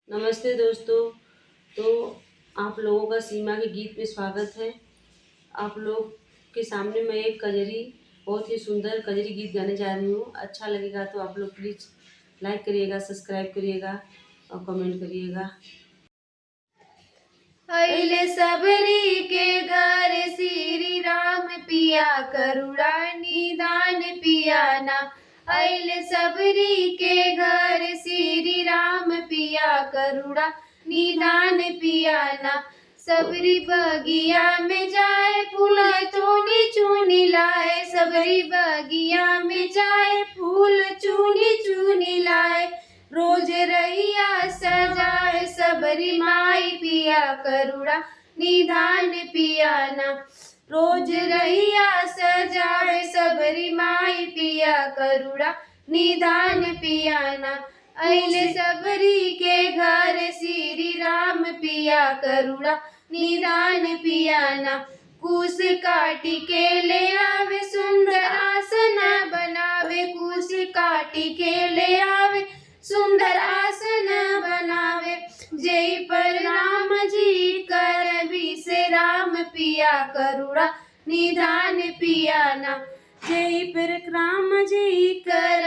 नमस्ते दोस्तों। तो आप लोगों का सीमा के गीत में स्वागत है। आप लोग के सामने मैं एक कजरी, बहुत ही सुंदर कजरी गीत गाने जा रही हूँ। अच्छा लगेगा तो आप लोग प्लीज़ लाइक करिएगा, सब्सक्राइब करिएगा और कमेंट करिएगा। अइले सबरी के घर श्री राम पिया करुणा निदान पियाना। अइले सबरी के घर श्री राम पिया करुणा निदान पियाना। सबरी बगिया में जाए फूल चुनी चुनी लाए। सबरी बगिया में जाए फूल चुनी चुनी लाए। रोज रैया सजाए सबरी माई पिया करुणा निधान पियाना। रोज रैया सजाए सबरी माई पिया करुणा निधान पियाना। अइले सबरी के घर श्री राम पिया करुणा निधान पियाना। कुश काटी के ले आवे सुंदर आसन बनावे। कुश काटी के ले आवे सुंदर आसन बनावे। जय पर राम जी कर से राम पिया करुणा निधान पियाना। जय पर राम जी कर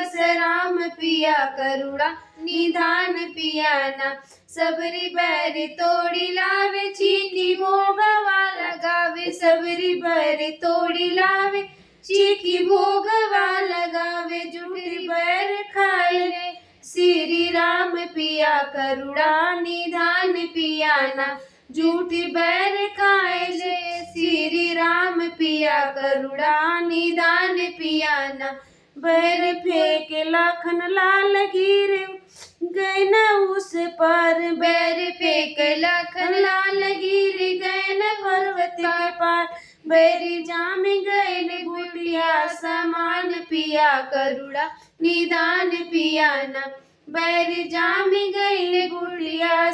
से राम पिया करुणा निधान पियाना। सबरी बैर तोड़ी लावे चीटी भोगवा लगावे। सबरी बैर तोड़ी लावे चीटी भोगवा लगावे। जुटी बैर खाए श्री राम पिया करुणा निधान पियाना। झूठी बैर खाए ले श्री राम पिया करुणा निधान पियाना। बैर फेंक लखन लाल गिर गए न उस पर। बैर फेंक लखन लाल गिर गए न पर्वत के पार। बैरी जाम गए बुढ़िया समान पिया करुणा निधान पियाना। बैर जाम गई बुढ़िया